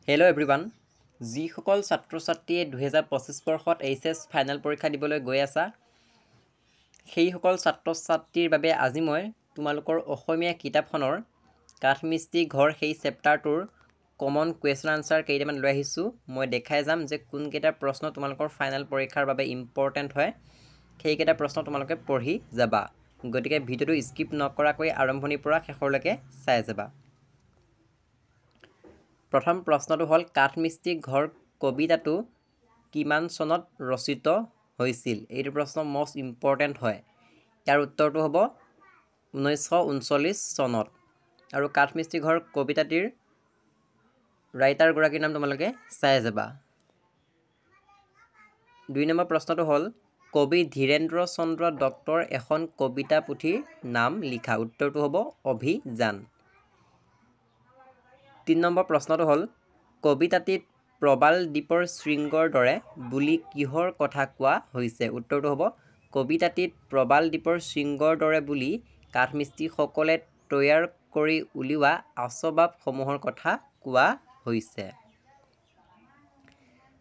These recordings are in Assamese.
হেল্ল' এভৰিৱান যিসকল ছাত্ৰ ছাত্ৰীয়ে 2025 বৰ্ষত এইচএছ ফাইনেল পৰীক্ষা দিবলৈ গৈ আছা সেইসকল ছাত্ৰ ছাত্ৰীৰ বাবে আজি মই তোমালোকৰ অসমীয়া কিতাপখনৰ কাঠমিস্ত্ৰী ঘৰ সেই চেপ্টাৰটোৰ কমন কুৱেশ্যন আনসাৰ কেইটামান লৈ আহিছোঁ। মই দেখাই যাম যে কোনকেইটা প্ৰশ্ন তোমালোকৰ ফাইনেল পৰীক্ষাৰ বাবে ইম্পৰ্টেণ্ট হয়, সেইকেইটা প্ৰশ্ন তোমালোকে পঢ়ি যাবা। গতিকে ভিডিঅ'টো স্কিপ নকৰাকৈ আৰম্ভণিৰ পৰা শেষলৈকে চাই যাবা। প্ৰথম প্ৰশ্নটো হ'ল কাঠমিস্ত্ৰী ঘৰ কবিতাটো কিমান চনত ৰচিত হৈছিল? এইটো প্ৰশ্ন মষ্ট ইম্পৰ্টেণ্ট হয়। ইয়াৰ উত্তৰটো হ'ব 1939 চনত। আৰু কাঠমিস্ত্ৰী ঘৰ কবিতাটিৰ ৰাইটাৰগৰাকীৰ নাম তোমালোকে চাই যাবা। 2 নম্বৰ প্ৰশ্নটো হ'ল কবি ধীৰেন্দ্ৰ চন্দ্ৰ দত্তৰ এখন কবিতা পুথিৰ নাম লিখা। উত্তৰটো হ'ব অভিযান। 3 নম্বৰ প্ৰশ্নটো হ'ল কবিতাটিত প্ৰবাল দ্বীপৰ শৃংগৰ দৰে বুলি কিহৰ কথা কোৱা হৈছে? উত্তৰটো হ'ব কবিতাটিত প্ৰবাল দ্বীপৰ শৃংগৰ দৰে বুলি কাঠমিস্ত্ৰীসকলে তৈয়াৰ কৰি উলিওৱা আচবাবসমূহৰ কথা কোৱা হৈছে।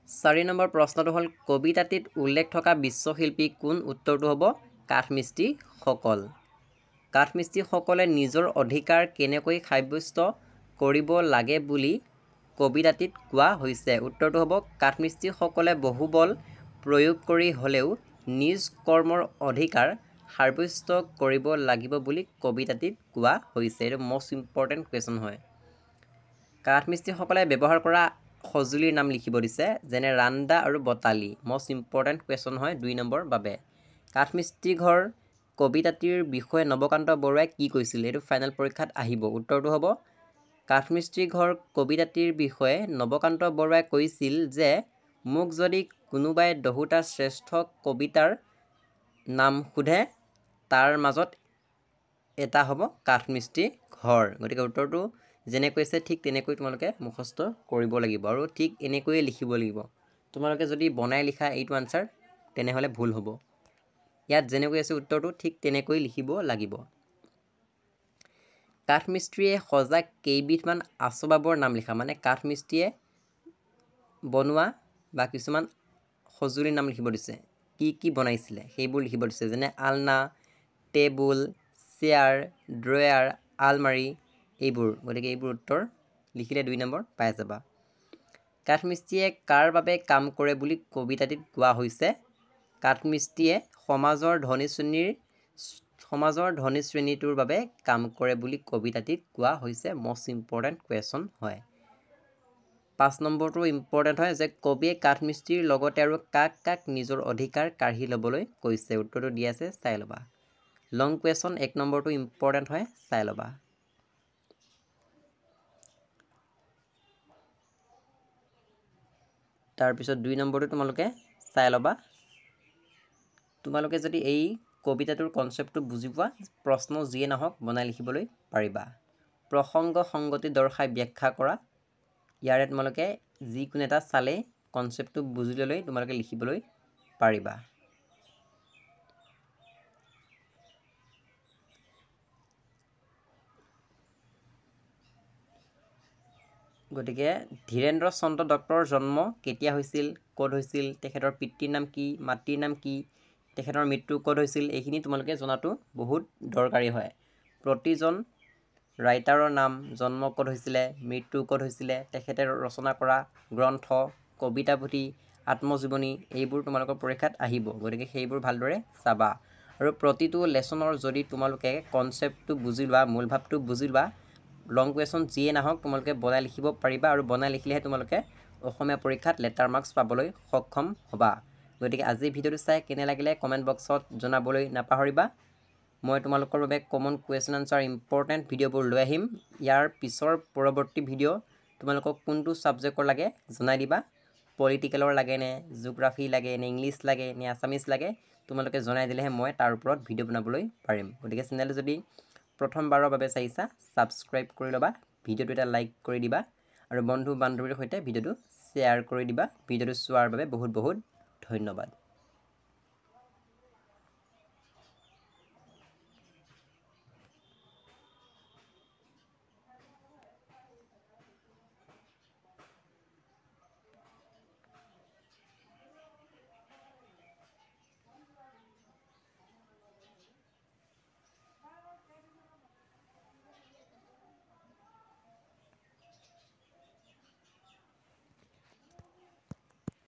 4 নম্বৰ প্ৰশ্নটো হ'ল কবিতাটিত উল্লেখ থকা বিশ্বশিল্পী কোন? উত্তৰটো হ'ব কাঠমিস্ত্ৰীসকল। কাঠমিস্ত্ৰীসকলে নিজৰ অধিকাৰ কেনেকৈ সাব্যস্ত কৰিব লাগে বুলি কবিতাটিত কোৱা হৈছে? উত্তৰটো হ'ব কাঠমিস্ত্ৰীসকলে বহুবল প্ৰয়োগ কৰি হ'লেও নিজ কৰ্মৰ অধিকাৰ সাব্যস্ত কৰিব লাগিব বুলি কবিতাটিত কোৱা হৈছে। এইটো মষ্ট ইম্পৰ্টেণ্ট কুৱেশ্যন হয়। কাঠমিস্ত্ৰীসকলে ব্যৱহাৰ কৰা সঁজুলিৰ নাম লিখিব দিছে, যেনে ৰান্দা আৰু বটালি। মষ্ট ইম্পৰ্টেণ্ট কুৱেশ্যন হয় 2 নম্বৰ বাবে। কাঠমিস্ত্ৰী ঘৰ কবিতাটিৰ বিষয়ে নৱকান্ত বৰুৱাই কি কৈছিল? এইটো ফাইনেল পৰীক্ষাত আহিব। উত্তৰটো হ'ব কাঠমিস্ত্ৰী ঘৰ কবিতাটিৰ বিষয়ে নৱকান্ত বৰুৱাই কৈছিল যে মোক যদি কোনোবাই 10টা শ্ৰেষ্ঠ কবিতাৰ নাম সোধে তাৰ মাজত এটা হ'ব কাঠমিস্ত্ৰী ঘৰ। গতিকে উত্তৰটো যেনে কৈছে ঠিক তেনেকৈ তোমালোকে মুখস্থ কৰিব লাগিব আৰু ঠিক এনেকৈয়ে লিখিব লাগিব। তোমালোকে যদি বনাই লিখা এইটো আনসাৰ তেনেহ'লে ভুল হ'ব। ইয়াত যেনেকৈ আছে উত্তৰটো ঠিক তেনেকৈ লিখিব লাগিব। কাঠমিস্ত্ৰীয়ে সজা কেইবিধমান আচবাবৰ নাম লিখা। মানে কাঠমিস্ত্ৰীয়ে বনোৱা বা কিছুমান সঁজুলিৰ নাম লিখিব দিছে, কি কি বনাইছিলে সেইবোৰ লিখিব দিছে, যেনে আলনা, টেবুল, চেয়াৰ, ড্ৰয়াৰ, আলমাৰি এইবোৰ। গতিকে এইবোৰ উত্তৰ লিখিলে 2 নম্বৰ পাই যাবা। কাঠমিস্ত্ৰীয়ে কাৰ বাবে কাম কৰে বুলি কবিতাটিত কোৱা হৈছে? কাঠমিস্ত্ৰীয়ে সমাজৰ ধনী শ্ৰেণীটোৰ বাবে কাম কৰে বুলি কবিতাটিত কোৱা হৈছে। মষ্ট ইম্পৰ্টেণ্ট কুৱেশ্যন হয়। 5 নম্বৰটো ইম্পৰ্টেণ্ট হয় যে কবিয়ে কাঠমিস্ত্ৰীৰ লগতে আৰু কাক কাক নিজৰ অধিকাৰ কাঢ়ি ল'বলৈ কৈছে? উত্তৰটো দিয়া আছে, চাই ল'বা। লং কুৱেশ্যন 1 নম্বৰটো ইম্পৰ্টেণ্ট হয়, চাই ল'বা। তাৰপিছত 2 নম্বৰটো তোমালোকে চাই ল'বা। তোমালোকে যদি এই কবিতাটোৰ কনচেপ্টটো বুজি পোৱা প্ৰশ্ন যিয়ে নহওক বনাই লিখিবলৈ পাৰিবা। প্ৰসংগ সংগতি দৰ্শাই ব্যাখ্যা কৰা। ইয়াৰে তোমালোকে যিকোনো এটা চালেই কনচেপ্টটো বুজি ল'লেই তোমালোকে লিখিবলৈ পাৰিবা। গতিকে ধীৰেন্দ্ৰ চন্দ্ৰ দত্তৰ জন্ম কেতিয়া হৈছিল, ক'ত হৈছিল, তেখেতৰ পিতৃৰ নাম কি, মাতৃৰ নাম কি, তেখেতৰ মৃত্যু ক'ত হৈছিল, এইখিনি তোমালোকে জনাটো বহুত দৰকাৰী হয়। প্ৰতিজন ৰাইটাৰৰ নাম, জন্ম ক'ত হৈছিলে, মৃত্যু ক'ত হৈছিলে, তেখেতে ৰচনা কৰা গ্ৰন্থ, কবিতা পুথি, আত্মজীৱনী এইবোৰ তোমালোকৰ পৰীক্ষাত আহিব। গতিকে সেইবোৰ ভালদৰে চাবা। আৰু প্ৰতিটো লেচনৰ যদি তোমালোকে কনচেপ্টটো বুজি লোৱা, মূল ভাৱটো বুজি লোৱা, লং কুৱেশ্যন যিয়ে নাহক তোমালোকে বনাই লিখিব পাৰিবা। আৰু বনাই লিখিলেহে তোমালোকে অসমীয়া পৰীক্ষাত লেটাৰ মাৰ্কছ পাবলৈ সক্ষম হ'বা। গতিকে আজি ভিডিঅ'টো চাই কেনে লাগিলে কমেণ্ট বক্সত জনাবলৈ নাপাহৰিবা। মই তোমালোকৰ বাবে কমন কুৱেশ্যন আনসাৰ ইম্পৰ্টেণ্ট ভিডিঅ'বোৰ লৈ আহিম। ইয়াৰ পিছৰ পৰৱৰ্তী ভিডিঅ' তোমালোকক কোনটো ছাবজেক্টৰ লাগে জনাই দিবা। পলিটিকেলৰ লাগে নে, জিঅ'গ্ৰাফী লাগে নে, ইংলিছ লাগে নে, আছামিছ লাগে, তোমালোকে জনাই দিলেহে মই তাৰ ওপৰত ভিডিঅ' বনাবলৈ পাৰিম। গতিকে চেনেলটো যদি প্ৰথমবাৰৰ বাবে চাইছা ছাবস্ক্ৰাইব কৰি ল'বা, ভিডিঅ'টো এটা লাইক কৰি দিবা আৰু বন্ধু বান্ধৱীৰ সৈতে ভিডিঅ'টো শ্বেয়াৰ কৰি দিবা। ভিডিঅ'টো চোৱাৰ বাবে বহুত বহুত ধন্যবাদ।